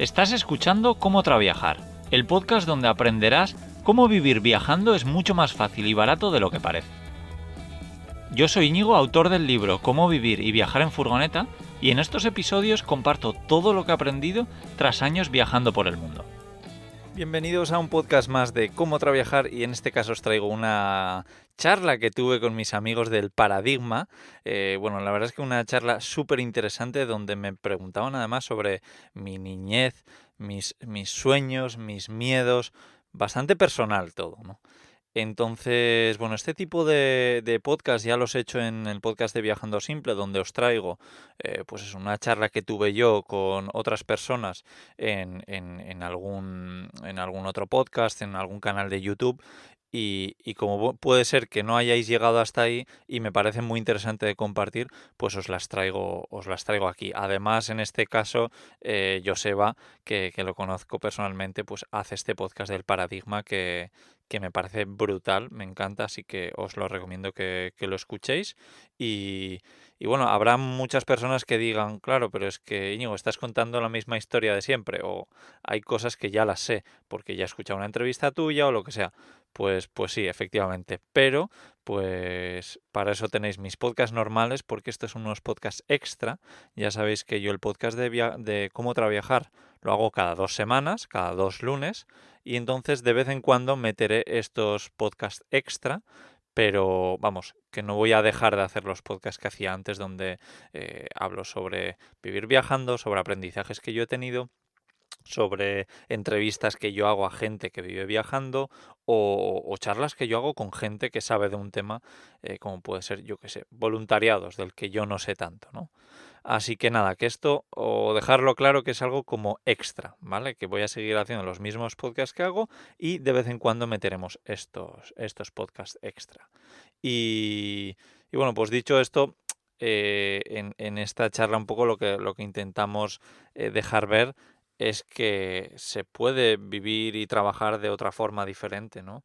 Estás escuchando Cómo Traviajar, el podcast donde aprenderás cómo vivir viajando es mucho más fácil y barato de lo que parece. Yo soy Íñigo, autor del libro Cómo vivir y viajar en furgoneta, y en estos episodios comparto todo lo que he aprendido tras años viajando por el mundo. Bienvenidos a un podcast más de Cómo Traviajar, y en este caso os traigo una charla que tuve con mis amigos del Paradigma. La verdad es que una charla súper interesante donde me preguntaban además sobre mi niñez, mis sueños, mis miedos, bastante personal todo, ¿no? Entonces, este tipo de podcast ya los he hecho en el podcast de Viajando Simple, donde os traigo es una charla que tuve yo con otras personas en algún otro podcast, en algún canal de YouTube. Y como puede ser que no hayáis llegado hasta ahí y me parece muy interesante de compartir, pues os las traigo aquí. Además, en este caso, Joseba, que lo conozco personalmente, pues hace este podcast del Paradigma que me parece brutal, me encanta, así que os lo recomiendo que lo escuchéis. Y habrá muchas personas que digan, claro, pero es que, Íñigo, estás contando la misma historia de siempre, o hay cosas que ya las sé, porque ya he escuchado una entrevista tuya o lo que sea. Pues sí, efectivamente, pero pues para eso tenéis mis podcasts normales, porque estos son unos podcasts extra. Ya sabéis que yo el podcast de Cómo Traviajar lo hago cada 2 semanas, cada 2 lunes, y entonces de vez en cuando meteré estos podcasts extra, pero vamos, que no voy a dejar de hacer los podcasts que hacía antes, donde hablo sobre vivir viajando, sobre aprendizajes que yo he tenido, sobre entrevistas que yo hago a gente que vive viajando, o charlas que yo hago con gente que sabe de un tema, como puede ser, yo que sé, voluntariados, del que yo no sé tanto, ¿no? Así que nada, que esto, o dejarlo claro, que es algo como extra, ¿vale? Que voy a seguir haciendo los mismos podcasts que hago y de vez en cuando meteremos estos podcasts extra. Y pues dicho esto, en esta charla un poco lo que intentamos dejar ver es que se puede vivir y trabajar de otra forma diferente, ¿no?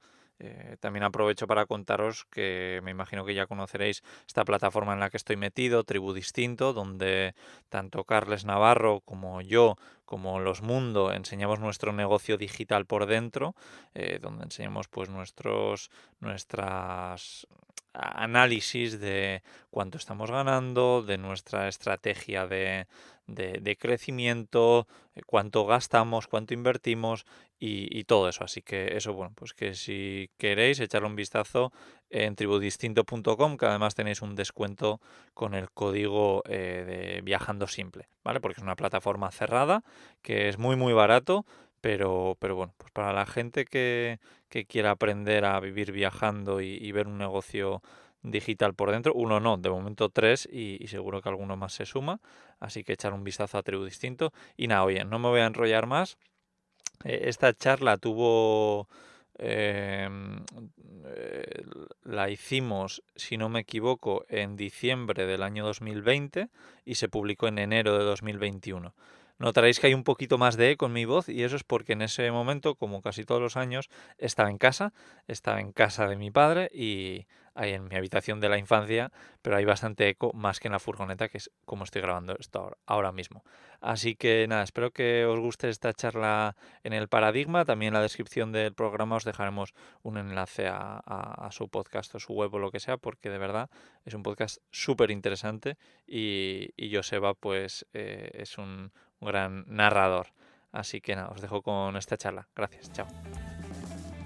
También aprovecho para contaros que me imagino que ya conoceréis esta plataforma en la que estoy metido, Tribu Distinto, donde tanto Carles Navarro como yo, como Los Mundo, enseñamos nuestro negocio digital por dentro, donde enseñamos pues nuestras análisis de cuánto estamos ganando, de nuestra estrategia de crecimiento, cuánto gastamos, cuánto invertimos y todo eso. Así que eso, pues que si queréis echarle un vistazo en tribudistinto.com, que además tenéis un descuento con el código de Viajando Simple, ¿vale? Porque es una plataforma cerrada, que es muy muy barato, pero pues para la gente que quiera aprender a vivir viajando y ver un negocio digital por dentro, uno no, de momento 3, y seguro que alguno más se suma, así que echar un vistazo a Tribu Distinto. Y nada, oye, no me voy a enrollar más. Esta charla la hicimos, si no me equivoco, en diciembre del año 2020 y se publicó en enero de 2021. Notaréis que hay un poquito más de eco en mi voz, y eso es porque en ese momento, como casi todos los años, estaba en casa de mi padre y ahí en mi habitación de la infancia, pero hay bastante eco, más que en la furgoneta, que es como estoy grabando esto ahora mismo. Así que nada, espero que os guste esta charla en el Paradigma. También en la descripción del programa os dejaremos un enlace a su podcast o su web o lo que sea, porque de verdad es un podcast súper interesante y Joseba pues es un gran narrador. Así que nada, os dejo con esta charla. Gracias, chao.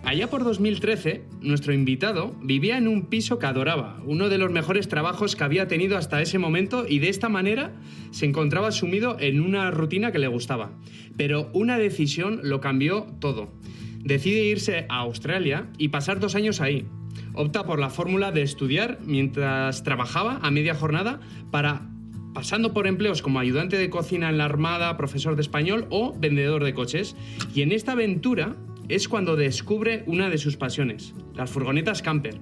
Allá por 2013, nuestro invitado vivía en un piso que adoraba, uno de los mejores trabajos que había tenido hasta ese momento, y de esta manera se encontraba sumido en una rutina que le gustaba. Pero una decisión lo cambió todo. Decide irse a Australia y pasar 2 años ahí. Opta por la fórmula de estudiar mientras trabajaba a media jornada, pasando por empleos como ayudante de cocina en la Armada, profesor de español o vendedor de coches. Y en esta aventura es cuando descubre una de sus pasiones, las furgonetas camper.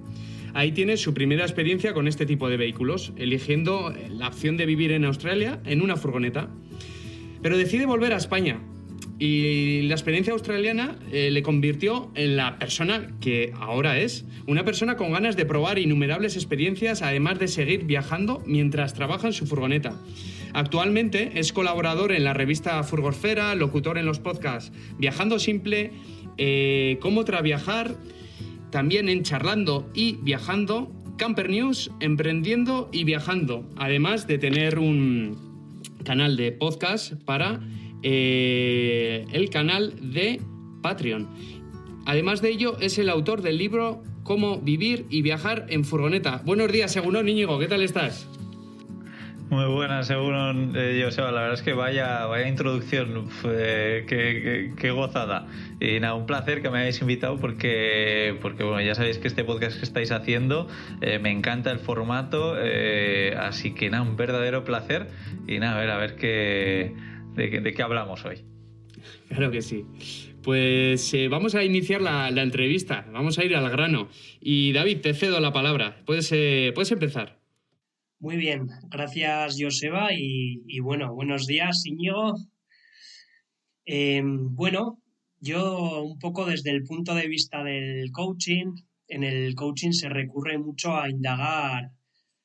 Ahí tiene su primera experiencia con este tipo de vehículos, eligiendo la opción de vivir en Australia en una furgoneta. Pero decide volver a España, y la experiencia australiana le convirtió en la persona que ahora es, una persona con ganas de probar innumerables experiencias, además de seguir viajando mientras trabaja en su furgoneta. Actualmente es colaborador en la revista Furgosfera, locutor en los podcasts Viajando Simple, Cómo Traviajar, también en Charlando y Viajando, Camper News, Emprendiendo y Viajando, además de tener un canal de podcast para el canal de Patreon. Además de ello, es el autor del libro Cómo vivir y viajar en furgoneta. Buenos días, Egunon, Íñigo, ¿qué tal estás? Muy buenas, Egunon, Joseba. La verdad es que vaya introducción, qué gozada. Y nada, un placer que me hayáis invitado porque bueno, ya sabéis que este podcast que estáis haciendo me encanta el formato, así que nada, un verdadero placer. Y nada, a ver de qué hablamos hoy. Claro que sí. Pues vamos a iniciar la entrevista, vamos a ir al grano. Y David, te cedo la palabra, puedes empezar. Muy bien, gracias Joseba y bueno, buenos días Íñigo. Bueno, yo un poco desde el punto de vista del coaching, en el coaching se recurre mucho a indagar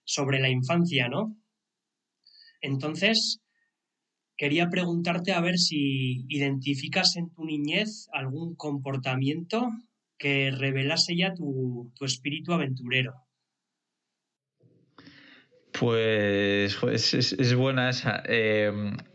sobre la infancia, ¿no? Entonces, quería preguntarte a ver si identificas en tu niñez algún comportamiento que revelase ya tu espíritu aventurero. Pues es buena esa.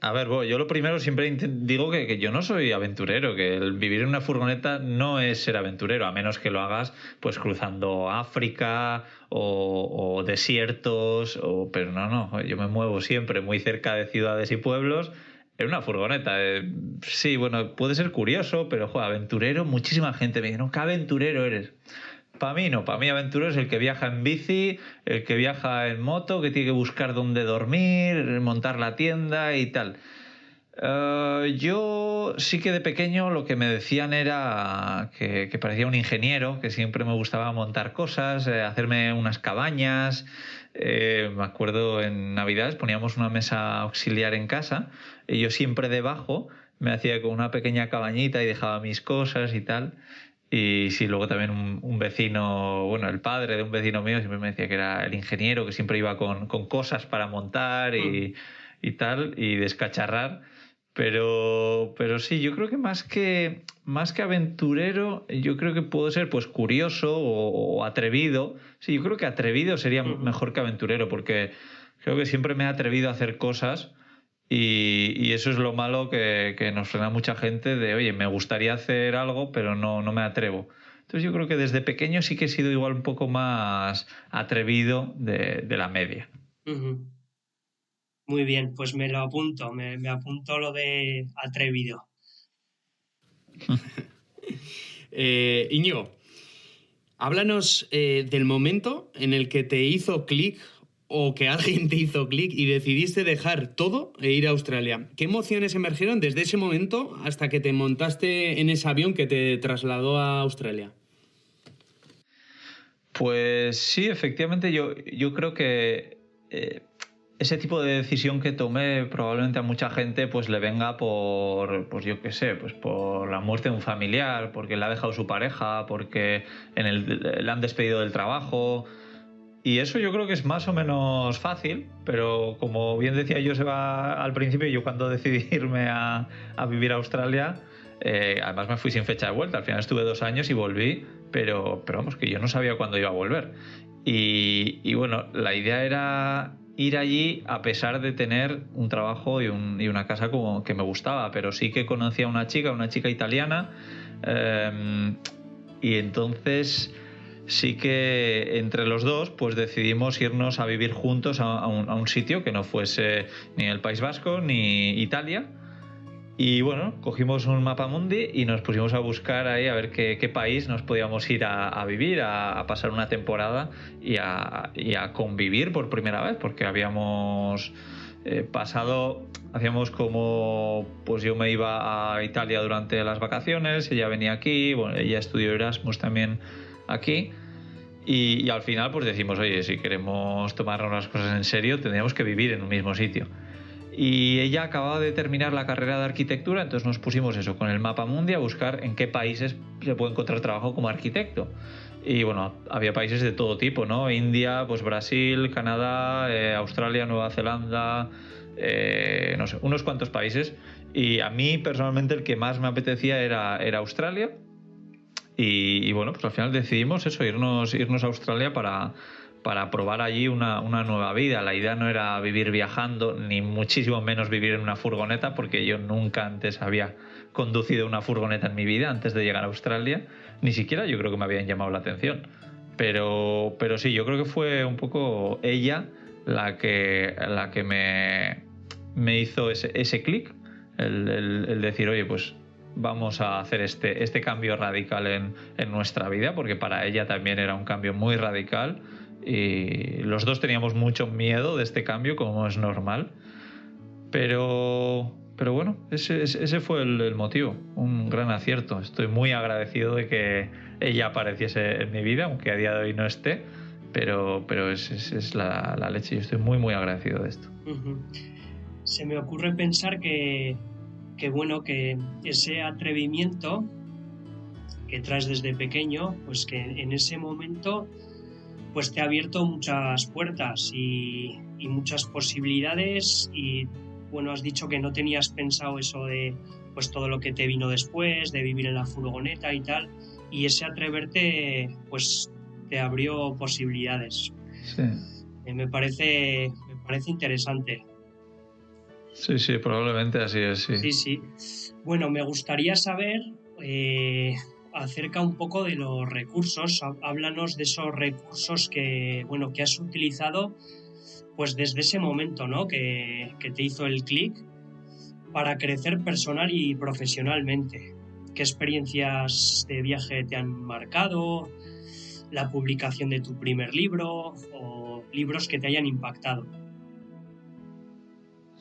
A ver, yo lo primero siempre digo que yo no soy aventurero, que el vivir en una furgoneta no es ser aventurero, a menos que lo hagas pues cruzando África o desiertos, pero no, yo me muevo siempre muy cerca de ciudades y pueblos en una furgoneta. Sí, bueno, puede ser curioso, pero aventurero, muchísima gente me dice, no, ¿qué aventurero eres? Para mí no, para mí aventurero es el que viaja en bici, el que viaja en moto, que tiene que buscar dónde dormir, montar la tienda y tal. Yo sí que de pequeño lo que me decían era que parecía un ingeniero, que siempre me gustaba montar cosas, hacerme unas cabañas. Me acuerdo en Navidades poníamos una mesa auxiliar en casa y yo siempre debajo me hacía con una pequeña cabañita y dejaba mis cosas y tal. Y sí, luego también un vecino, bueno, el padre de un vecino mío siempre me decía que era el ingeniero, que siempre iba con cosas para montar y tal, y descacharrar. Pero sí, yo creo que más que aventurero, yo creo que puedo ser pues curioso o atrevido. Sí, yo creo que atrevido sería mejor que aventurero, porque creo que siempre me he atrevido a hacer cosas. Y eso es lo malo que nos frena mucha gente de, oye, me gustaría hacer algo, pero no me atrevo. Entonces yo creo que desde pequeño sí que he sido igual un poco más atrevido de la media. Uh-huh. Muy bien, pues me lo apunto, me apunto lo de atrevido. Íñigo, háblanos del momento en el que te hizo clic o que alguien te hizo clic y decidiste dejar todo e ir a Australia. ¿Qué emociones emergieron desde ese momento hasta que te montaste en ese avión que te trasladó a Australia? Pues sí, efectivamente yo creo que ese tipo de decisión que tomé probablemente a mucha gente pues le venga por, pues yo qué sé, pues por la muerte de un familiar, porque le ha dejado su pareja, porque le han despedido del trabajo. Y eso yo creo que es más o menos fácil, pero como bien decía Joseba al principio, yo cuando decidí irme a vivir a Australia, además me fui sin fecha de vuelta, al final estuve 2 años y volví, pero vamos, que yo no sabía cuándo iba a volver. Y bueno, la idea era ir allí a pesar de tener un trabajo y una casa como que me gustaba, pero sí que conocía a una chica italiana, y entonces sí que entre los dos pues decidimos irnos a vivir juntos a un sitio que no fuese ni el País Vasco ni Italia. Y bueno, cogimos un mapamundi y nos pusimos a buscar ahí a ver qué país nos podíamos ir a vivir, a pasar una temporada y a convivir por primera vez, porque habíamos hacíamos como, pues yo me iba a Italia durante las vacaciones, ella venía aquí, bueno, ella estudió Erasmus también aquí. Y al final pues decimos, oye, si queremos tomarnos las cosas en serio tendríamos que vivir en un mismo sitio. Y ella acababa de terminar la carrera de arquitectura, entonces nos pusimos eso con el mapamundi a buscar en qué países se puede encontrar trabajo como arquitecto. Y bueno, había países de todo tipo, ¿no? India, pues Brasil, Canadá, Australia, Nueva Zelanda, no sé, unos cuantos países, y a mí personalmente el que más me apetecía era Australia. Y bueno, pues al final decidimos eso, irnos a Australia para probar allí una nueva vida. La idea no era vivir viajando, ni muchísimo menos vivir en una furgoneta, porque yo nunca antes había conducido una furgoneta en mi vida antes de llegar a Australia. Ni siquiera yo creo que me habían llamado la atención. Pero sí, yo creo que fue un poco ella la que me hizo ese clic, el decir, oye, pues vamos a hacer este cambio radical en nuestra vida, porque para ella también era un cambio muy radical y los dos teníamos mucho miedo de este cambio, como es normal, pero bueno, ese fue el motivo, un gran acierto. Estoy muy agradecido de que ella apareciese en mi vida, aunque a día de hoy no esté, pero es la leche. Yo estoy muy, muy agradecido de esto. Se me ocurre pensar que bueno, que ese atrevimiento que traes desde pequeño, pues que en ese momento pues te ha abierto muchas puertas y muchas posibilidades. Y bueno, has dicho que no tenías pensado eso de pues todo lo que te vino después, de vivir en la furgoneta y tal, y ese atreverte pues te abrió posibilidades. Sí. Me parece interesante. Sí, probablemente así es, sí. Sí. Bueno, me gustaría saber acerca un poco de los recursos. Háblanos de esos recursos que has utilizado pues desde ese momento, ¿no? que te hizo el clic para crecer personal y profesionalmente. ¿Qué experiencias de viaje te han marcado? ¿La publicación de tu primer libro o libros que te hayan impactado?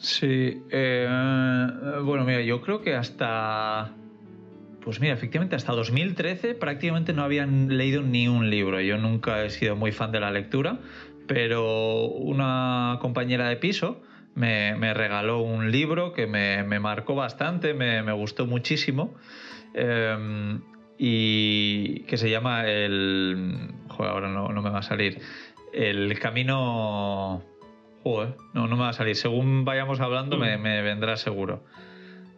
Sí, bueno, mira, yo creo que efectivamente hasta 2013 prácticamente no habían leído ni un libro. Yo nunca he sido muy fan de la lectura, pero una compañera de piso me regaló un libro que me marcó bastante, me gustó muchísimo, y que se llama ahora no me va a salir, El Camino... no me va a salir. Según vayamos hablando me vendrá seguro.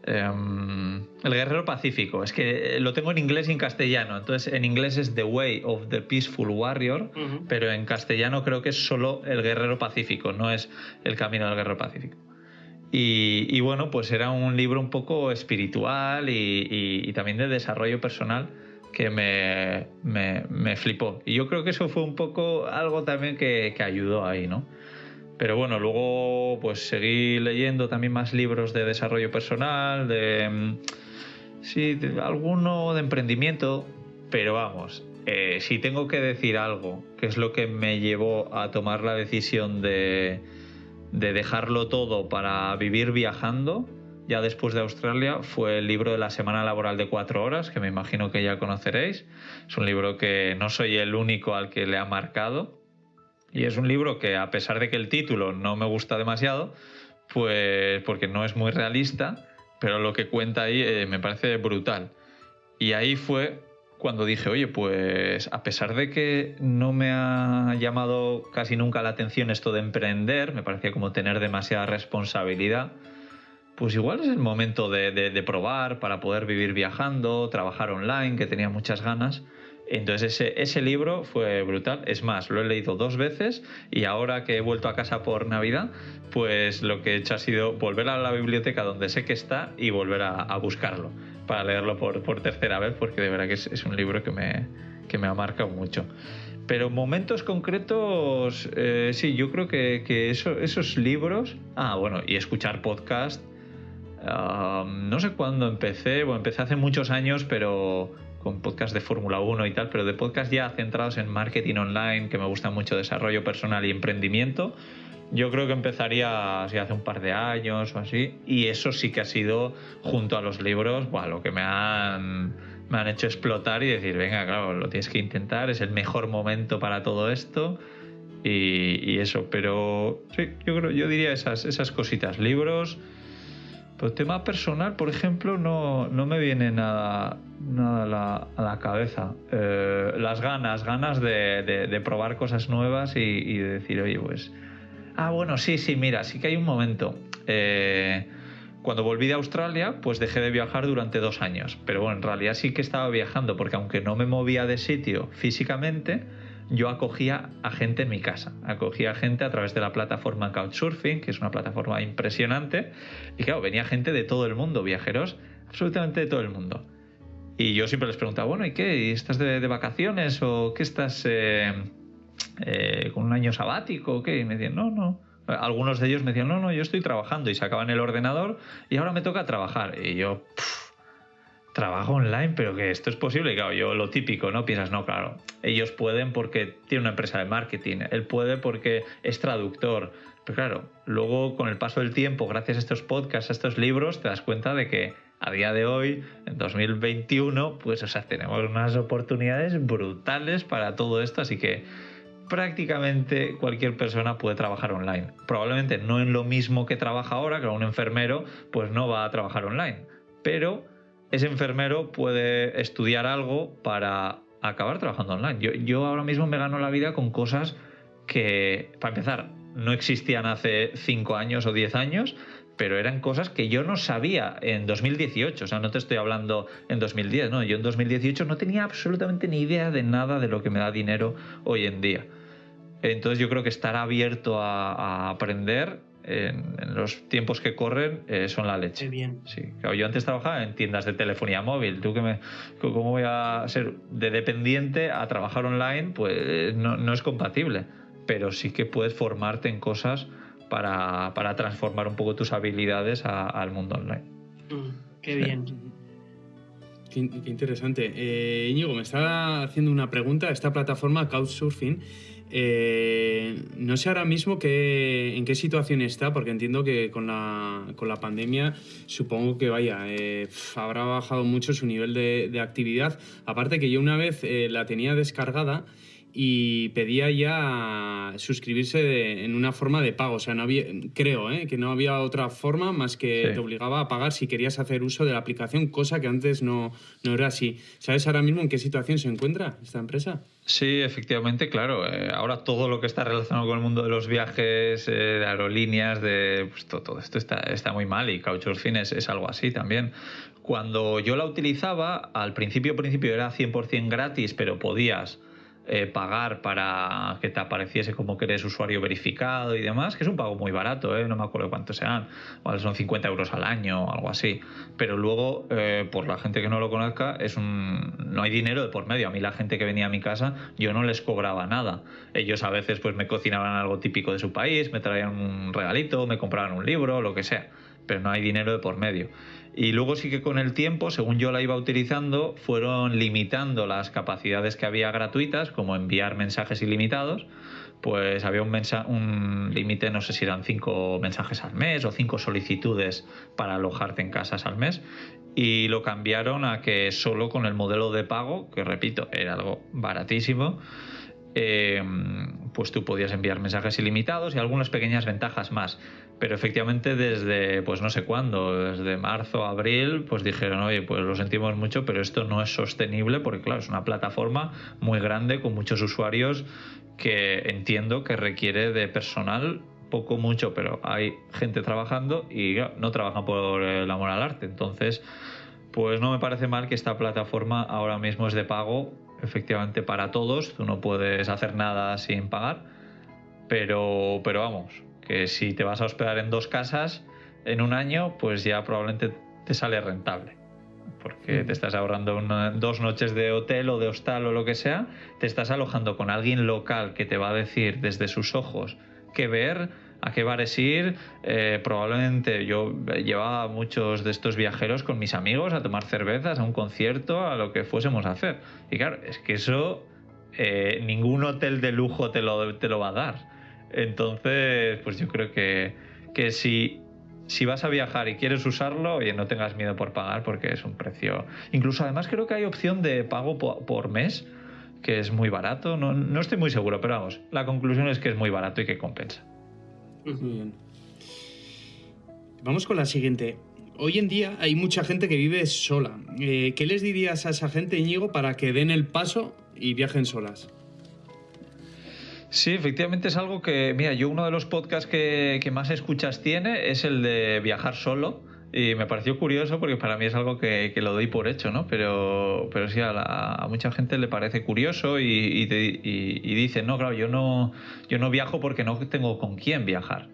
El Guerrero Pacífico. Es que lo tengo en inglés y en castellano. Entonces en inglés es The Way of the Peaceful Warrior, pero en castellano creo que es solo El Guerrero Pacífico, no es El Camino del Guerrero Pacífico. Y bueno, pues era un libro un poco espiritual y también de desarrollo personal que me flipó. Y yo creo que eso fue un poco algo también que ayudó ahí, ¿no? Pero bueno, luego pues seguí leyendo también más libros de desarrollo personal, de alguno de emprendimiento, pero vamos, si tengo que decir algo, que es lo que me llevó a tomar la decisión de dejarlo todo para vivir viajando, ya después de Australia, fue el libro de la semana laboral de 4 horas, que me imagino que ya conoceréis. Es un libro que no soy el único al que le ha marcado. Y es un libro que, a pesar de que el título no me gusta demasiado, pues porque no es muy realista, pero lo que cuenta ahí me parece brutal. Y ahí fue cuando dije, oye, pues a pesar de que no me ha llamado casi nunca la atención esto de emprender, me parecía como tener demasiada responsabilidad, pues igual es el momento de probar para poder vivir viajando, trabajar online, que tenía muchas ganas. Entonces ese libro fue brutal. Es más, lo he leído 2 veces y ahora que he vuelto a casa por Navidad, pues lo que he hecho ha sido volver a la biblioteca donde sé que está y volver a buscarlo para leerlo por tercera vez, porque de verdad que es un libro que me ha marcado mucho. Pero momentos concretos, sí, yo creo que esos libros... bueno, y escuchar podcast. No sé cuándo empecé. Bueno, empecé hace muchos años, pero... con podcast de Fórmula 1 y tal, pero de podcast ya centrados en marketing online, que me gusta mucho, desarrollo personal y emprendimiento. Yo creo que empezaría así hace un par de años o así, y eso sí que ha sido, junto a los libros, lo que me han hecho explotar y decir, venga, claro, lo tienes que intentar, es el mejor momento para todo esto, y eso. Pero sí, yo diría esas cositas, libros. Pero tema personal, por ejemplo, no me viene nada a la cabeza. Las ganas de probar cosas nuevas y de decir, oye, pues... bueno, sí, mira, sí que hay un momento. cuando volví de Australia, pues dejé de viajar durante 2 años. Pero bueno, en realidad sí que estaba viajando, porque aunque no me movía de sitio físicamente, yo acogía a gente en mi casa. Acogía a gente a través de la plataforma Couchsurfing, que es una plataforma impresionante. Y claro, venía gente de todo el mundo, viajeros absolutamente de todo el mundo. Y yo siempre les preguntaba, bueno, ¿y qué? ¿Y estás de vacaciones? ¿O qué estás con un año sabático? ¿O qué? Y me decían, no. Algunos de ellos me decían, no, yo estoy trabajando, y sacaban el ordenador y ahora me toca trabajar. Y yo, trabajo online, pero que esto es posible. Y claro, yo lo típico, ¿no? Piensas, no, claro, ellos pueden porque tiene una empresa de marketing, él puede porque es traductor. Pero claro, luego con el paso del tiempo, gracias a estos podcasts, a estos libros, te das cuenta de que a día de hoy, en 2021, pues tenemos unas oportunidades brutales para todo esto, así que prácticamente cualquier persona puede trabajar online. Probablemente no en lo mismo que trabaja ahora, que un enfermero pues no va a trabajar online, pero ese enfermero puede estudiar algo para acabar trabajando online. Yo ahora mismo me gano la vida con cosas que, para empezar, no existían hace 5 años o 10 años, pero eran cosas que yo no sabía en 2018, o sea, no te estoy hablando en 2010, no, yo en 2018 no tenía absolutamente ni idea de nada de lo que me da dinero hoy en día. Entonces yo creo que estar abierto a aprender en los tiempos que corren son la leche. Qué bien. Sí, claro, yo antes trabajaba en tiendas de telefonía móvil. ¿Cómo voy a ser de dependiente a trabajar online? Pues no es compatible, pero sí que puedes formarte en cosas para transformar un poco tus habilidades al mundo online. Qué bien. Qué interesante. Íñigo, me está haciendo una pregunta. Esta plataforma Couchsurfing, no sé ahora mismo en qué situación está, porque entiendo que con la pandemia supongo que habrá bajado mucho su nivel de actividad. Aparte que yo una vez la tenía descargada y pedía ya suscribirse en una forma de pago. O sea, creo que no había otra forma más que Sí. te obligaba a pagar si querías hacer uso de la aplicación, cosa que antes no era así. ¿Sabes ahora mismo en qué situación se encuentra esta empresa? Sí, efectivamente, claro. Ahora todo lo que está relacionado con el mundo de los viajes, de aerolíneas, pues todo esto está muy mal, y Couchsurfing es algo así también. Cuando yo la utilizaba, al principio era 100% gratis, pero podías pagar para que te apareciese como que eres usuario verificado y demás, que es un pago muy barato, no me acuerdo cuánto sean, vale, son 50 euros al año o algo así, pero luego por la gente que no lo conozca, no hay dinero de por medio. A mí la gente que venía a mi casa, yo no les cobraba nada. Ellos a veces pues me cocinaban algo típico de su país, me traían un regalito, me compraban un libro, lo que sea, pero no hay dinero de por medio. Y luego sí que con el tiempo, según yo la iba utilizando, fueron limitando las capacidades que había gratuitas, como enviar mensajes ilimitados. Pues había un límite, no sé si eran 5 mensajes al mes o 5 solicitudes para alojarte en casas al mes, y lo cambiaron a que solo con el modelo de pago, que repito, era algo baratísimo, pues tú podías enviar mensajes ilimitados y algunas pequeñas ventajas más. Pero efectivamente desde pues no sé cuándo, desde marzo, abril, pues dijeron, oye, pues lo sentimos mucho, pero esto no es sostenible, porque claro, es una plataforma muy grande con muchos usuarios que entiendo que requiere de personal, poco mucho, pero hay gente trabajando y no trabajan por el amor al arte. Entonces, pues no me parece mal que esta plataforma ahora mismo es de pago, efectivamente, para todos. Tú no puedes hacer nada sin pagar, pero vamos, que si te vas a hospedar en 2 casas en un año, pues ya probablemente te sale rentable, porque te estás ahorrando 2 noches de hotel o de hostal o lo que sea, te estás alojando con alguien local que te va a decir desde sus ojos qué ver, a qué bares ir. Probablemente yo llevaba a muchos de estos viajeros con mis amigos a tomar cervezas, a un concierto, a lo que fuésemos a hacer, y claro, es que eso ningún hotel de lujo te lo va a dar. Entonces, pues yo creo que si vas a viajar y quieres usarlo, oye, no tengas miedo por pagar, porque es un precio. Incluso además creo que hay opción de pago por mes, que es muy barato. No estoy muy seguro, pero vamos, la conclusión es que es muy barato y que compensa. Muy bien. Vamos con la siguiente. Hoy en día hay mucha gente que vive sola. ¿Qué les dirías a esa gente, Íñigo, para que den el paso y viajen solas? Sí, efectivamente es algo que, mira, yo uno de los podcasts que más escuchas tiene es el de viajar solo. Y me pareció curioso porque para mí es algo que lo doy por hecho, ¿no? Pero sí, a mucha gente le parece curioso y dice, no, claro, yo no viajo porque no tengo con quién viajar.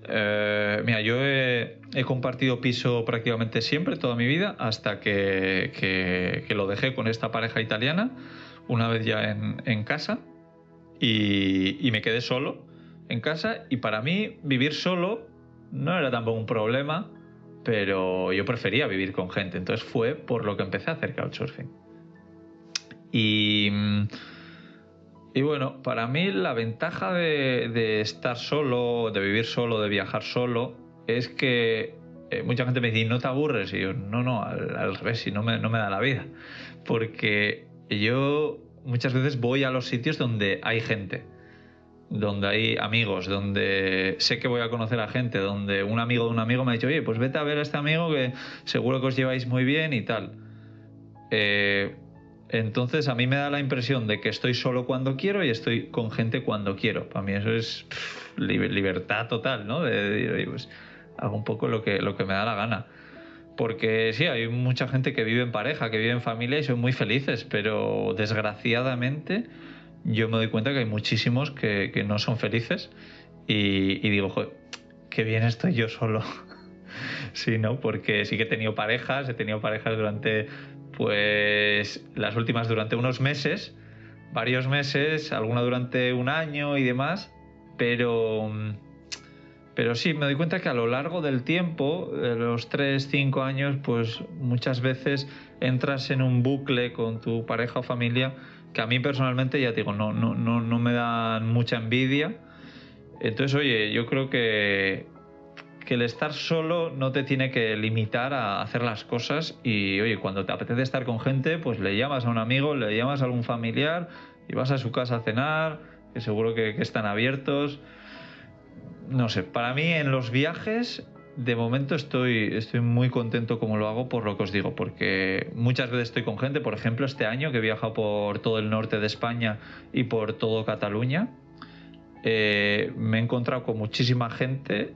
Mira, yo he compartido piso prácticamente siempre, toda mi vida, hasta que lo dejé con esta pareja italiana, una vez ya en casa, y me quedé solo en casa. Y para mí vivir solo no era tampoco un problema, pero yo prefería vivir con gente. Entonces fue por lo que empecé a hacer couchsurfing. Y bueno, para mí la ventaja de estar solo, de vivir solo, de viajar solo, es que mucha gente me dice, ¿no te aburres? Y yo, no, al revés, si no me da la vida. Porque yo muchas veces voy a los sitios donde hay gente, donde hay amigos, donde sé que voy a conocer a gente, donde un amigo de un amigo me ha dicho, oye, pues vete a ver a este amigo que seguro que os lleváis muy bien y tal. Entonces a mí me da la impresión de que estoy solo cuando quiero y estoy con gente cuando quiero. Para mí eso es libertad total, ¿no? De decir, oye, pues hago un poco lo que me da la gana. Porque sí, hay mucha gente que vive en pareja, que vive en familia y son muy felices, pero desgraciadamente yo me doy cuenta que hay muchísimos que no son felices y digo, joder, qué bien estoy yo solo. Sí, ¿no? Porque sí que he tenido parejas durante, pues, las últimas durante unos meses, varios meses, alguna durante un año y demás, pero sí, me doy cuenta que a lo largo del tiempo, de los 3-5 años, pues muchas veces entras en un bucle con tu pareja o familia que a mí personalmente, ya te digo, no me dan mucha envidia. Entonces, oye, yo creo que el estar solo no te tiene que limitar a hacer las cosas y, oye, cuando te apetece estar con gente, pues le llamas a un amigo, le llamas a algún familiar y vas a su casa a cenar, que seguro que están abiertos. No sé, para mí en los viajes de momento estoy muy contento como lo hago, por lo que os digo, porque muchas veces estoy con gente. Por ejemplo, este año que he viajado por todo el norte de España y por todo Cataluña, me he encontrado con muchísima gente,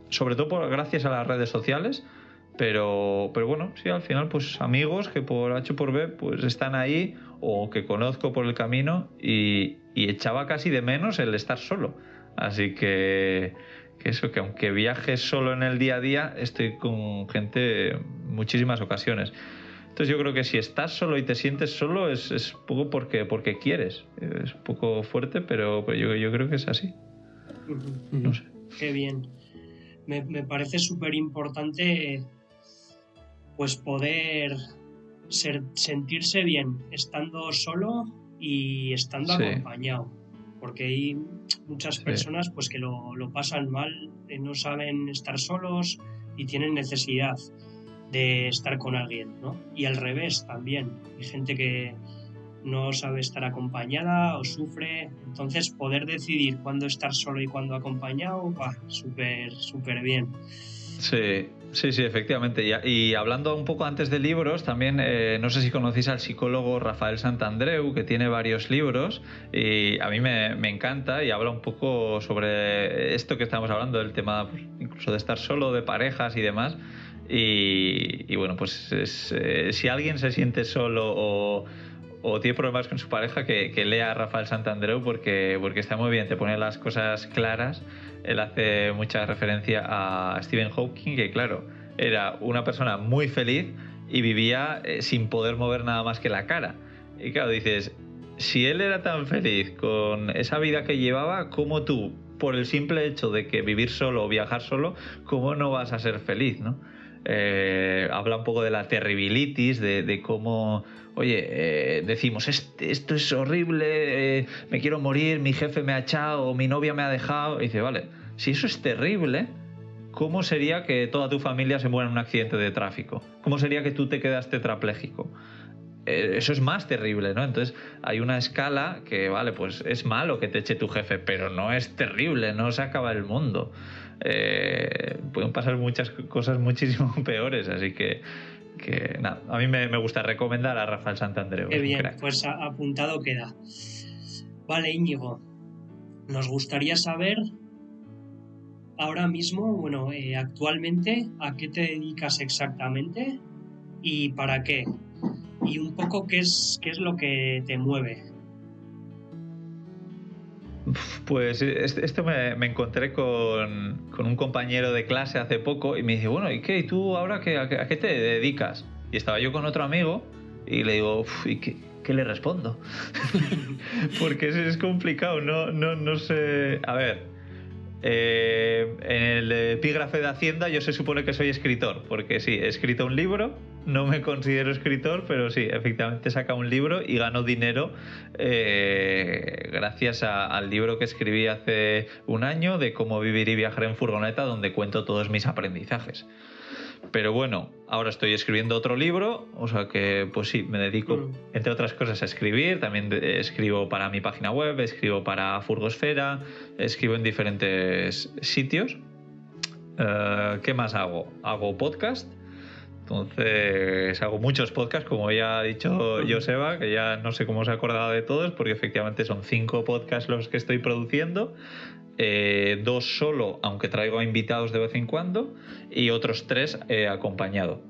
sobre todo gracias a las redes sociales, pero bueno, sí, al final pues amigos que por H o por B pues están ahí o que conozco por el camino y echaba casi de menos el estar solo. Así que eso, que aunque viajes solo en el día a día, estoy con gente en muchísimas ocasiones. Entonces yo creo que si estás solo y te sientes solo es poco porque quieres. Es un poco fuerte, pero yo creo que es así. No sé. Qué bien. Me parece súper importante pues poder sentirse bien estando solo y estando acompañado. Porque hay muchas personas pues que lo pasan mal, no saben estar solos y tienen necesidad de estar con alguien, ¿no? Y al revés también. Hay gente que no sabe estar acompañada o sufre. Entonces poder decidir cuándo estar solo y cuándo acompañado, súper bien. Sí, efectivamente. Y hablando un poco antes de libros, también no sé si conocéis al psicólogo Rafael Santandreu, que tiene varios libros y a mí me encanta y habla un poco sobre esto que estamos hablando, del tema pues, incluso de estar solo, de parejas y demás. Y bueno, pues si alguien se siente solo o tiene problemas con su pareja, que lea a Rafael Santandreu porque está muy bien, te pone las cosas claras. Él hace mucha referencia a Stephen Hawking, que claro, era una persona muy feliz y vivía sin poder mover nada más que la cara. Y claro, dices, si él era tan feliz con esa vida que llevaba, ¿cómo tú, por el simple hecho de que vivir solo o viajar solo, cómo no vas a ser feliz, ¿no? Habla un poco de la terribilitis, de cómo, oye, decimos, esto es horrible, me quiero morir, mi jefe me ha echado, mi novia me ha dejado. Y dice, vale, si eso es terrible, ¿cómo sería que toda tu familia se muera en un accidente de tráfico? ¿Cómo sería que tú te quedas tetrapléjico? Eso es más terrible, ¿no? Entonces hay una escala que, vale, pues es malo que te eche tu jefe, pero no es terrible, no se acaba el mundo. Pueden pasar muchas cosas muchísimo peores, así que nada, a mí me gusta recomendar a Rafael Santandreu. Qué bien, pues apuntado queda. Vale, Íñigo, nos gustaría saber ahora mismo, actualmente, ¿a qué te dedicas exactamente y para qué? Y un poco qué es lo que te mueve. Pues esto me encontré con un compañero de clase hace poco y me dice, bueno, ¿y qué? ¿Y tú ahora a qué te dedicas? Y estaba yo con otro amigo y le digo, ¿y qué le respondo? Porque es complicado, no sé. A ver, en el epígrafe de Hacienda yo se supone que soy escritor, porque sí, he escrito un libro, no me considero escritor, pero sí, efectivamente he sacado un libro y gano dinero gracias al libro que escribí hace un año de cómo vivir y viajar en furgoneta, donde cuento todos mis aprendizajes. Pero bueno, ahora estoy escribiendo otro libro, o sea que pues sí, me dedico entre otras cosas a escribir, también escribo para mi página web, escribo para Furgosfera, escribo en diferentes sitios. ¿Qué más hago? Hago podcast, entonces hago muchos podcasts, como ya ha dicho Joseba, que ya no sé cómo se ha acordado de todos, porque efectivamente son 5 podcasts los que estoy produciendo. 2 solo, aunque traigo a invitados de vez en cuando, y otros 3 acompañado.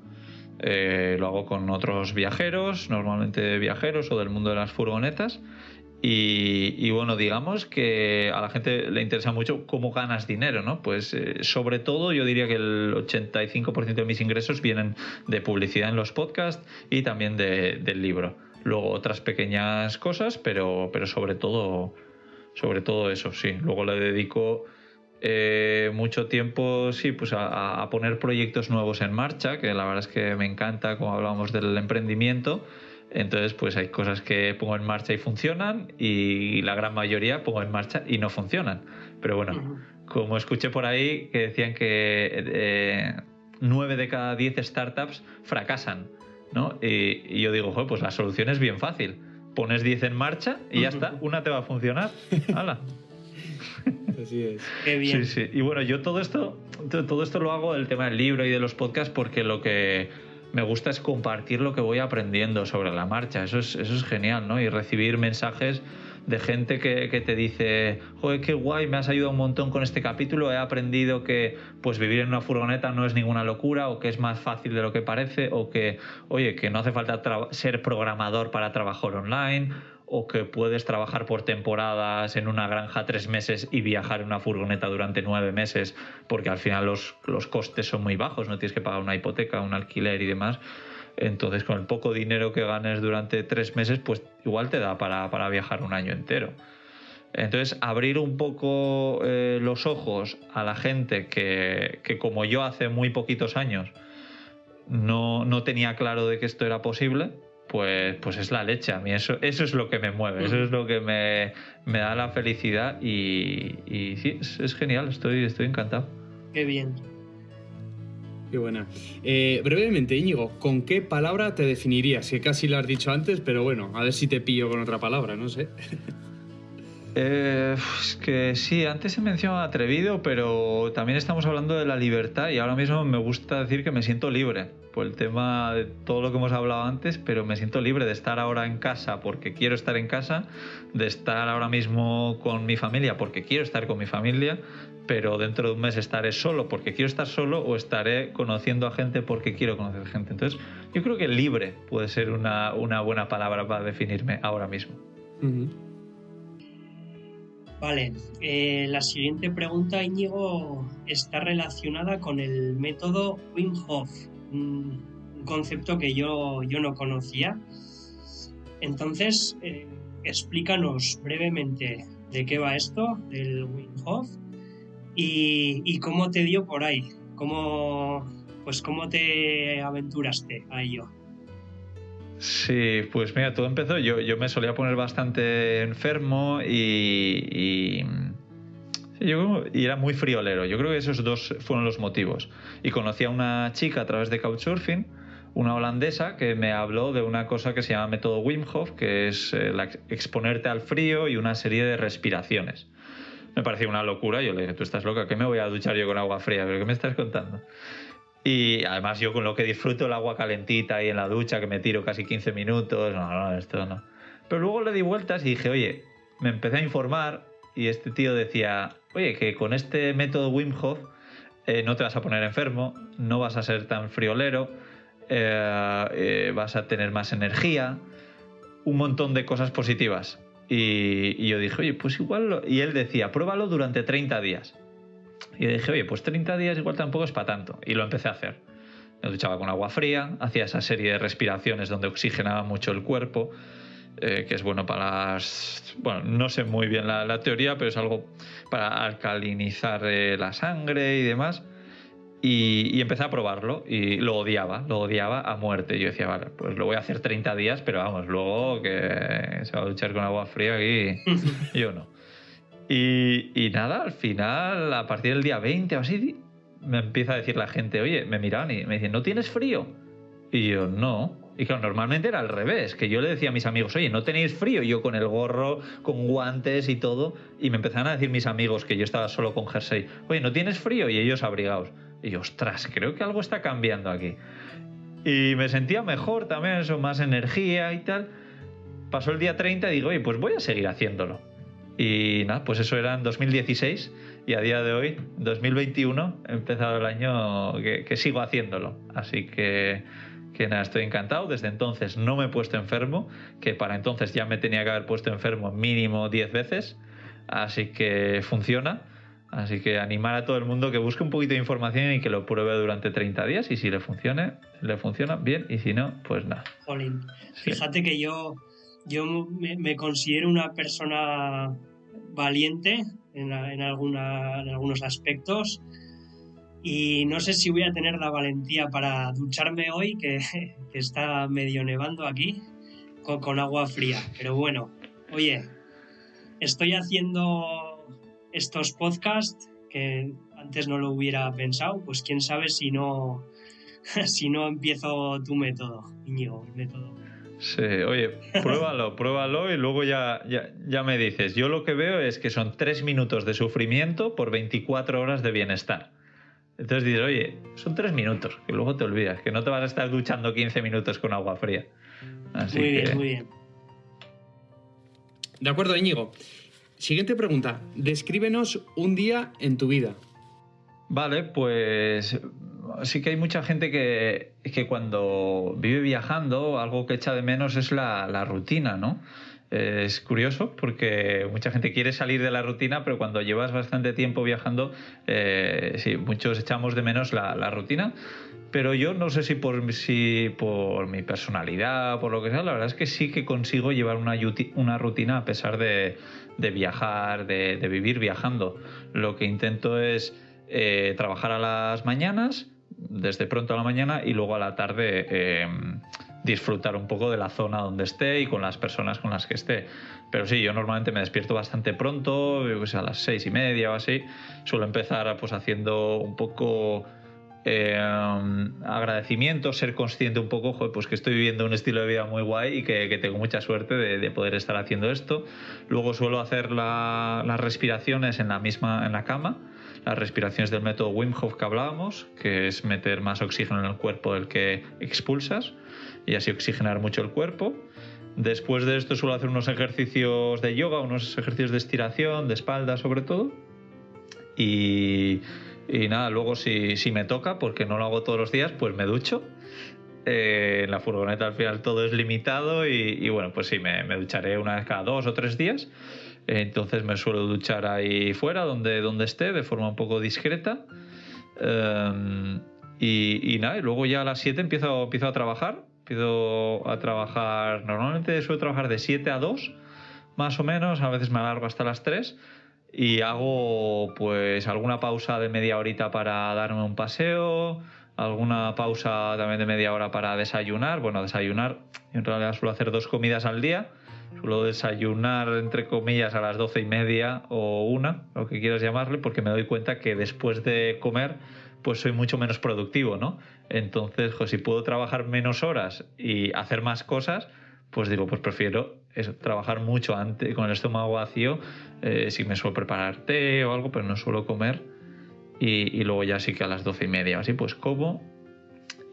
Lo hago con otros viajeros, normalmente viajeros o del mundo de las furgonetas. Y bueno, digamos que a la gente le interesa mucho cómo ganas dinero, ¿no? Pues sobre todo yo diría que el 85% de mis ingresos vienen de publicidad en los podcasts y también del libro. Luego otras pequeñas cosas, pero sobre todo eso, sí. Luego le dedico mucho tiempo, sí, pues a poner proyectos nuevos en marcha, que la verdad es que me encanta, como hablábamos del emprendimiento. Entonces, pues hay cosas que pongo en marcha y funcionan, y la gran mayoría pongo en marcha y no funcionan. Pero bueno, como escuché por ahí que decían que 9 de cada 10 startups fracasan, ¿no? Y yo digo, pues la solución es bien fácil. Pones 10 en marcha y ya está, una te va a funcionar. ¡Hala! Así es. Qué bien. Sí, sí. Y bueno, yo todo esto lo hago, el tema del libro y de los podcasts, porque lo que me gusta es compartir lo que voy aprendiendo sobre la marcha. Eso es genial, ¿no? Y recibir mensajes de gente que te dice, joder, qué guay, me has ayudado un montón con este capítulo, he aprendido que pues vivir en una furgoneta no es ninguna locura, o que es más fácil de lo que parece, o que, oye, que no hace falta ser programador para trabajar online, o que puedes trabajar por temporadas en una granja 3 meses y viajar en una furgoneta durante 9 meses, porque al final los costes son muy bajos, no tienes que pagar una hipoteca, un alquiler y demás. Entonces, con el poco dinero que ganes durante 3 meses, pues igual te da para viajar un año entero. Entonces, abrir un poco los ojos a la gente que como yo hace muy poquitos años no tenía claro de que esto era posible, pues es la leche. A mí eso es lo que me mueve, eso es lo que me da la felicidad, y sí, es genial, estoy encantado. Qué bien. Qué buena. Brevemente, Íñigo, ¿con qué palabra te definirías? Que casi lo has dicho antes, pero bueno, a ver si te pillo con otra palabra, no sé. Es que sí, antes he mencionado atrevido, pero también estamos hablando de la libertad, y ahora mismo me gusta decir que me siento libre por el tema de todo lo que hemos hablado antes, pero me siento libre de estar ahora en casa porque quiero estar en casa, de estar ahora mismo con mi familia porque quiero estar con mi familia, pero dentro de un mes estaré solo porque quiero estar solo, o estaré conociendo a gente porque quiero conocer gente. Entonces yo creo que libre puede ser una buena palabra para definirme ahora mismo. Vale, la siguiente pregunta, Íñigo, está relacionada con el método Wim Hof, un concepto que yo no conocía. Entonces, explícanos brevemente de qué va esto del Wim Hof y cómo te dio por ahí, cómo te aventuraste a ello. Sí, pues mira, todo empezó, yo me solía poner bastante enfermo y era muy friolero. Yo creo que esos 2 fueron los motivos. Y conocí a una chica a través de Couchsurfing, una holandesa, que me habló de una cosa que se llama método Wim Hof, que es exponerte al frío y una serie de respiraciones. Me parecía una locura. Yo le dije, tú estás loca, ¿qué me voy a duchar yo con agua fría? ¿Pero qué me estás contando? Y además yo con lo que disfruto el agua calentita y en la ducha, que me tiro casi 15 minutos, no, esto no. Pero luego le di vueltas y dije, oye, me empecé a informar y este tío decía, oye, que con este método Wim Hof no te vas a poner enfermo, no vas a ser tan friolero, vas a tener más energía, un montón de cosas positivas. Y yo dije, oye, pues igual... Y él decía, pruébalo durante 30 días. Y yo dije, oye, pues 30 días igual tampoco es para tanto. Y lo empecé a hacer. Me duchaba con agua fría, hacía esa serie de respiraciones donde oxigenaba mucho el cuerpo, que es bueno para las... Bueno, no sé muy bien la teoría, pero es algo para alcalinizar la sangre y demás. Y empecé a probarlo y lo odiaba a muerte. Yo decía, vale, pues lo voy a hacer 30 días, pero vamos, luego que se va a duchar con agua fría aquí, yo no. Y nada, al final, a partir del día 20 o así, me empieza a decir la gente, oye, me miraban y me dicen, ¿no tienes frío? Y yo, no. Y claro, normalmente era al revés, que yo le decía a mis amigos, oye, ¿no tenéis frío? Y yo con el gorro, con guantes y todo, y me empezaron a decir mis amigos que yo estaba solo con jersey, oye, ¿no tienes frío? Y ellos abrigados. Y yo, ostras, creo que algo está cambiando aquí. Y me sentía mejor también, eso, más energía y tal. Pasó el día 30 y digo, oye, pues voy a seguir haciéndolo. Y nada, pues eso era en 2016 y a día de hoy, 2021, he empezado el año que sigo haciéndolo. Así que nada, estoy encantado. Desde entonces no me he puesto enfermo, que para entonces ya me tenía que haber puesto enfermo mínimo 10 veces. Así que funciona. Así que animar a todo el mundo que busque un poquito de información y que lo pruebe durante 30 días. Y si le funciona bien. Y si no, pues nada. Jolín, fíjate que yo me considero una persona valiente en algunos aspectos y no sé si voy a tener la valentía para ducharme hoy, que está medio nevando aquí, con agua fría. Pero bueno, oye, estoy haciendo estos podcasts que antes no lo hubiera pensado, pues quién sabe si no empiezo tu método, Íñigo, el método. Sí, oye, pruébalo y luego ya me dices. Yo lo que veo es que son 3 minutos de sufrimiento por 24 horas de bienestar. Entonces dices, oye, son 3 minutos, que luego te olvidas, que no te vas a estar duchando 15 minutos con agua fría. Así muy que... bien, muy bien. De acuerdo, Íñigo. Siguiente pregunta. Descríbenos un día en tu vida. Vale, pues sí que hay mucha gente que cuando vive viajando, algo que echa de menos es la rutina, ¿no? Es curioso porque mucha gente quiere salir de la rutina, pero cuando llevas bastante tiempo viajando, sí, muchos echamos de menos la rutina. Pero yo no sé si por mi personalidad, por lo que sea, la verdad es que sí que consigo llevar una rutina a pesar de viajar, de vivir viajando. Lo que intento es trabajar a las mañanas, desde pronto a la mañana, y luego a la tarde disfrutar un poco de la zona donde esté y con las personas con las que esté. Pero sí, yo normalmente me despierto bastante pronto, pues a las 6:30 o así. Suelo empezar pues haciendo un poco agradecimiento, ser consciente un poco, joder, pues que estoy viviendo un estilo de vida muy guay y que tengo mucha suerte de poder estar haciendo esto. Luego suelo hacer las respiraciones en la cama, las respiraciones del método Wim Hof que hablábamos, que es meter más oxígeno en el cuerpo del que expulsas y así oxigenar mucho el cuerpo. Después de esto suelo hacer unos ejercicios de yoga, unos ejercicios de estiración, de espalda sobre todo. Y nada, luego si me toca, porque no lo hago todos los días, pues me ducho. En la furgoneta al final todo es limitado y bueno, pues sí, me ducharé una vez cada 2 o 3 días. Entonces me suelo duchar ahí fuera, donde esté, de forma un poco discreta. Y nada, y luego ya a las 7 empiezo a trabajar. Empiezo a trabajar, normalmente suelo trabajar de 7 a 2, más o menos, a veces me alargo hasta las 3. Y hago pues alguna pausa de media horita para darme un paseo, alguna pausa también de media hora para desayunar. Bueno, desayunar, en realidad suelo hacer 2 comidas al día. Suelo desayunar, entre comillas, a las 12:30 o 1, lo que quieras llamarle, porque me doy cuenta que después de comer pues soy mucho menos productivo, ¿no? Entonces, pues, si puedo trabajar menos horas y hacer más cosas, pues digo, pues prefiero eso, trabajar mucho antes, con el estómago vacío. Si me suelo preparar té o algo, pero no suelo comer. Y luego ya sí que a las 12:30 o así, pues como.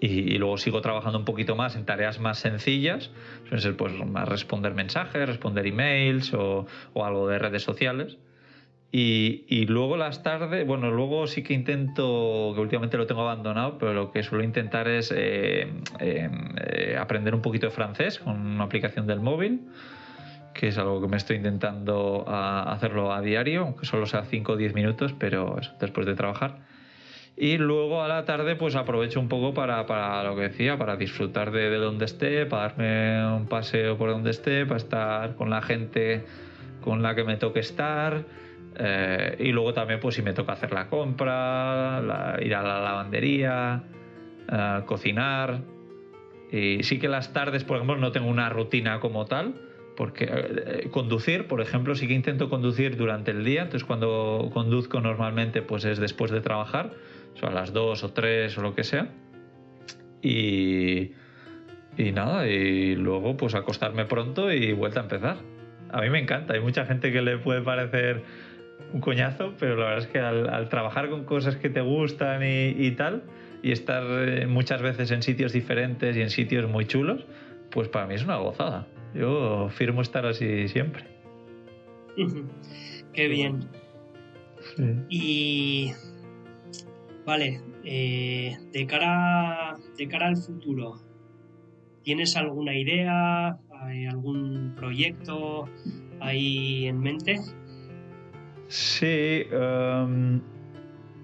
y luego sigo trabajando un poquito más en tareas más sencillas, suelen ser pues más responder mensajes, responder emails o algo de redes sociales. Y luego las tardes, bueno, luego sí que intento, que últimamente lo tengo abandonado, pero lo que suelo intentar es aprender un poquito de francés con una aplicación del móvil, que es algo que me estoy intentando hacerlo a diario, aunque solo sea 5 o 10 minutos, pero eso, después de trabajar. Y luego a la tarde pues aprovecho un poco para lo que decía, para disfrutar de donde esté, para darme un paseo por donde esté, para estar con la gente con la que me toque estar. Y luego también pues si me toca hacer la compra, ir a la lavandería, cocinar. Y sí que las tardes, por ejemplo, no tengo una rutina como tal, porque conducir, por ejemplo, sí que intento conducir durante el día. Entonces cuando conduzco normalmente pues es después de trabajar, o sea, a las 2 o 3 o lo que sea. Y nada, y luego pues acostarme pronto y vuelta a empezar. A mí me encanta, hay mucha gente que le puede parecer un coñazo, pero la verdad es que al trabajar con cosas que te gustan y tal, y estar muchas veces en sitios diferentes y en sitios muy chulos, pues para mí es una gozada. Yo firmo estar así siempre. Qué bien. Sí. Y vale, de cara al futuro, ¿tienes alguna idea, algún proyecto ahí en mente? Sí,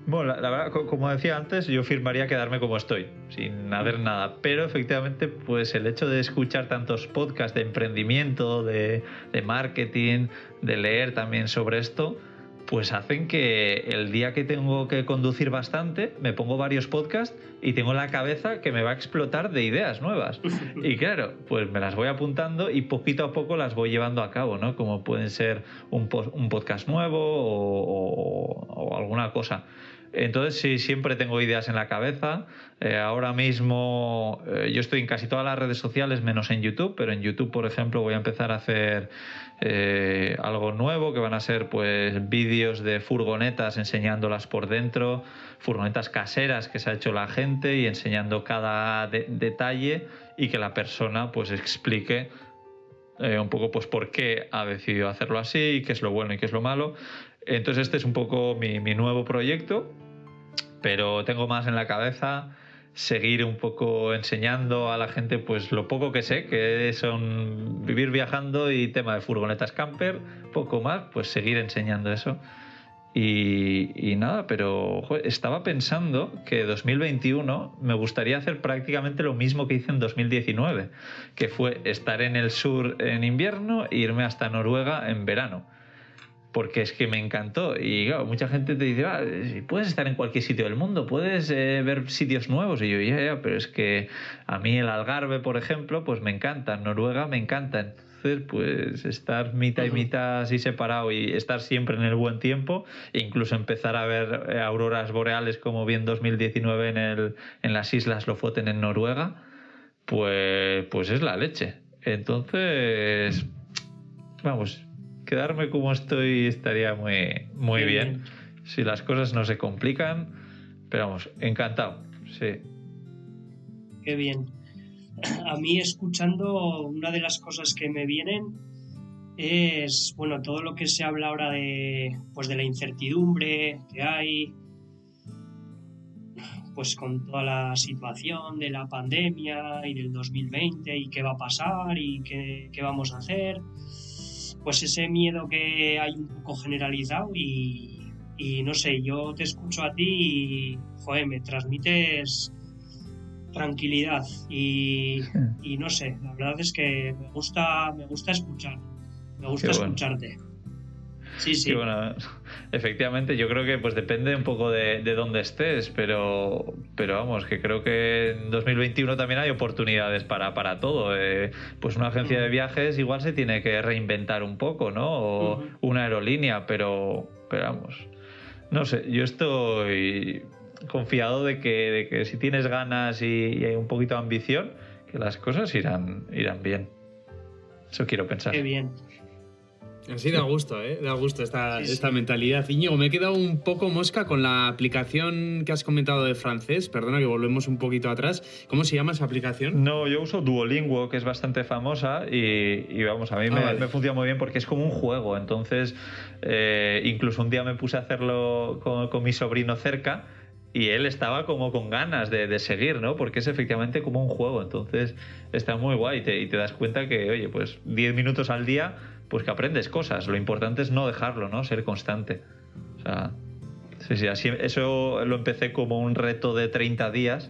bueno, la verdad, como decía antes, yo firmaría quedarme como estoy, sin hacer nada, pero efectivamente pues el hecho de escuchar tantos podcasts de emprendimiento, de marketing, de leer también sobre esto, pues hacen que el día que tengo que conducir bastante me pongo varios podcasts y tengo la cabeza que me va a explotar de ideas nuevas. Y claro, pues me las voy apuntando y poquito a poco las voy llevando a cabo, ¿no? Como pueden ser un podcast nuevo o alguna cosa. Entonces sí, siempre tengo ideas en la cabeza. Ahora mismo yo estoy en casi todas las redes sociales menos en YouTube, pero en YouTube, por ejemplo, voy a empezar a hacer algo nuevo, que van a ser pues vídeos de furgonetas enseñándolas por dentro, furgonetas caseras que se ha hecho la gente y enseñando cada detalle y que la persona pues explique un poco pues por qué ha decidido hacerlo así, qué es lo bueno y qué es lo malo. Entonces este es un poco mi nuevo proyecto, pero tengo más en la cabeza seguir un poco enseñando a la gente pues lo poco que sé, que son vivir viajando y tema de furgonetas camper, poco más, pues seguir enseñando eso. Y nada, pero joder, estaba pensando que 2021 me gustaría hacer prácticamente lo mismo que hice en 2019, que fue estar en el sur en invierno e irme hasta Noruega en verano. Porque es que me encantó. Y claro, mucha gente te dice, puedes estar en cualquier sitio del mundo, puedes ver sitios nuevos. Y yo, ya, pero es que a mí el Algarve, por ejemplo, pues me encanta, Noruega me encanta. Entonces, pues estar mitad y mitad así separado y estar siempre en el buen tiempo, e incluso empezar a ver auroras boreales como vi en 2019 en las Islas Lofoten en Noruega, pues es la leche. Entonces, vamos, quedarme como estoy estaría muy bien si las cosas no se complican, pero vamos, encantado, sí. Qué bien. A mí, escuchando, una de las cosas que me vienen es, bueno, todo lo que se habla ahora de la incertidumbre que hay, pues con toda la situación de la pandemia y del 2020 y qué va a pasar y qué vamos a hacer. Pues ese miedo que hay un poco generalizado y no sé, yo te escucho a ti y, joder, me transmites tranquilidad y no sé, la verdad es que me gusta escuchar, me gusta escucharte. Sí, sí. Sí, bueno, efectivamente yo creo que pues depende un poco de dónde estés, pero vamos, que creo que en 2021 también hay oportunidades para todo. Pues una agencia de viajes igual se tiene que reinventar un poco, ¿no? O una aerolínea, pero vamos, no sé, yo estoy confiado de que si tienes ganas y hay un poquito de ambición, que las cosas irán bien. Eso quiero pensar. Qué bien. Así da gusto, da gusto esta mentalidad. Íñigo, me he quedado un poco mosca con la aplicación que has comentado de francés. Perdona que volvemos un poquito atrás. ¿Cómo se llama esa aplicación? No, yo uso Duolingo, que es bastante famosa y vamos, a mí me funciona muy bien porque es como un juego. Entonces, incluso un día me puse a hacerlo con mi sobrino cerca y él estaba como con ganas de seguir, ¿no? Porque es efectivamente como un juego. Entonces, está muy guay y te das cuenta que, oye, pues 10 minutos al día, pues que aprendes cosas. Lo importante es no dejarlo, ¿no? Ser constante. O sea, sí, así, eso lo empecé como un reto de 30 días.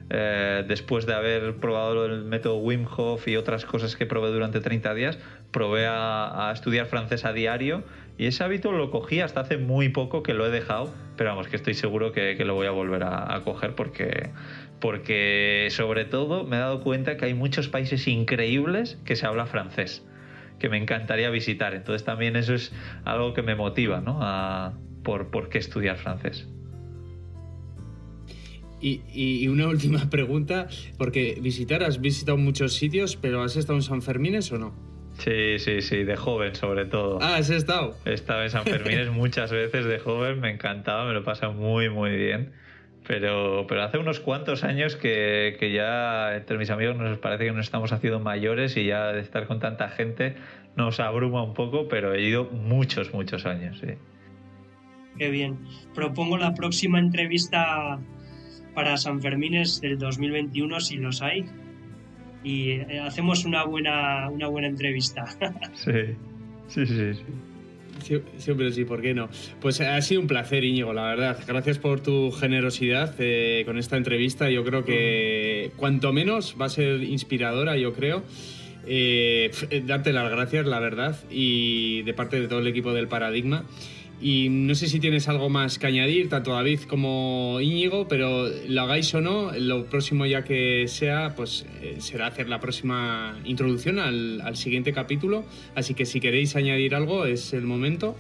Después de haber probado el método Wim Hof y otras cosas que probé durante 30 días, probé a estudiar francés a diario y ese hábito lo cogí hasta hace muy poco, que lo he dejado, pero vamos, que estoy seguro que lo voy a volver a coger porque sobre todo me he dado cuenta que hay muchos países increíbles que se habla francés, que me encantaría visitar. Entonces también eso es algo que me motiva, ¿no? ¿Por qué estudiar francés? Y una última pregunta, porque has visitado muchos sitios, pero ¿has estado en Sanfermines o no? Sí, de joven sobre todo. Ah, ¿has estado? He estado en Sanfermines muchas veces de joven, me encantaba, me lo pasa muy, muy bien. Pero hace unos cuantos años que ya entre mis amigos nos parece que nos estamos haciendo mayores y ya de estar con tanta gente nos abruma un poco, pero he ido muchos años, sí. Qué bien. Propongo la próxima entrevista para Sanfermines del 2021, si los hay, y hacemos una buena entrevista. Sí. Siempre sí, ¿por qué no? Pues ha sido un placer, Íñigo, la verdad. Gracias por tu generosidad con esta entrevista. Yo creo que cuanto menos va a ser inspiradora, yo creo. Darte las gracias, la verdad, y de parte de todo el equipo del Paradigma. Y no sé si tienes algo más que añadir, tanto David como Íñigo, pero lo hagáis o no, lo próximo ya que sea, pues será hacer la próxima introducción al siguiente capítulo. Así que si queréis añadir algo, es el momento.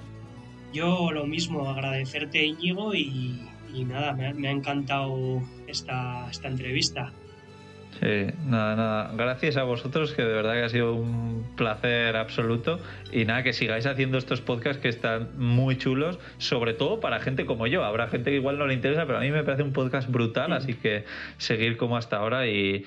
Yo lo mismo, agradecerte, Íñigo, y nada, me ha encantado esta entrevista. Sí, nada. Gracias a vosotros, que de verdad que ha sido un placer absoluto. Y nada, que sigáis haciendo estos podcasts que están muy chulos, sobre todo para gente como yo. Habrá gente que igual no le interesa, pero a mí me parece un podcast brutal, así que seguir como hasta ahora. Y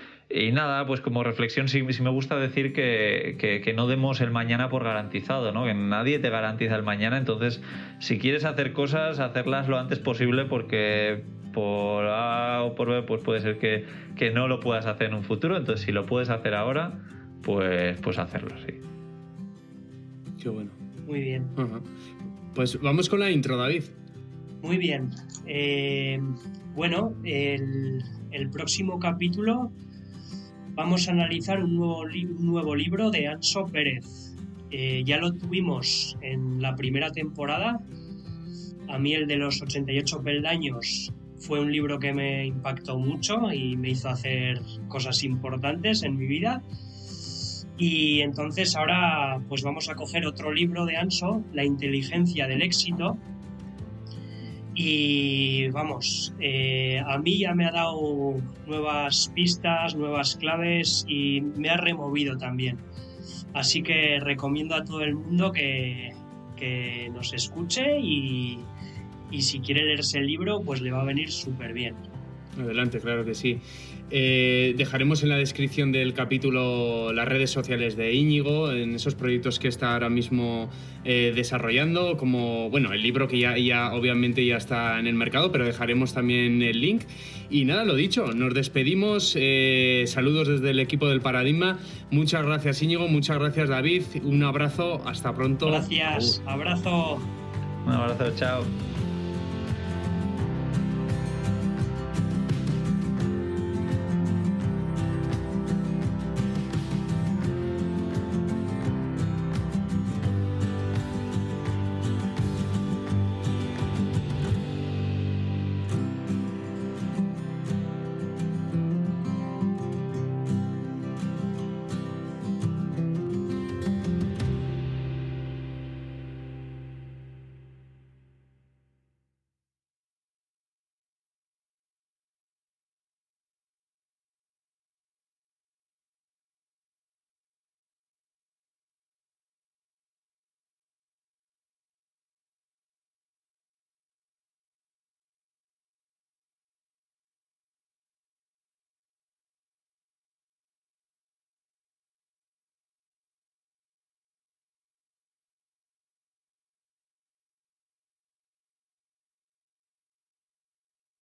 nada, pues como reflexión, sí me gusta decir que no demos el mañana por garantizado, ¿no? Que nadie te garantiza el mañana. Entonces, si quieres hacer cosas, hacerlas lo antes posible, porque por A o por B, pues puede ser que no lo puedas hacer en un futuro. Entonces, si lo puedes hacer ahora, pues hacerlo, sí. Qué bueno. Muy bien. Uh-huh. Pues vamos con la intro, David. Muy bien. Bueno, el próximo capítulo vamos a analizar un nuevo libro de Anso Pérez. Ya lo tuvimos en la primera temporada. A mí el de los 88 peldaños fue un libro que me impactó mucho y me hizo hacer cosas importantes en mi vida. Y entonces ahora pues vamos a coger otro libro de Anso, La inteligencia del éxito. Y vamos, a mí ya me ha dado nuevas pistas, nuevas claves y me ha removido también. Así que recomiendo a todo el mundo que nos escuche y si quiere leerse el libro, pues le va a venir súper bien. Adelante, claro que sí. Dejaremos en la descripción del capítulo las redes sociales de Íñigo, en esos proyectos que está ahora mismo desarrollando, como bueno, el libro que ya obviamente ya está en el mercado, pero dejaremos también el link. Y nada, lo dicho, nos despedimos. Saludos desde el equipo del Paradigma. Muchas gracias, Íñigo, muchas gracias, David. Un abrazo, hasta pronto. Gracias, abrazo. Un abrazo, chao.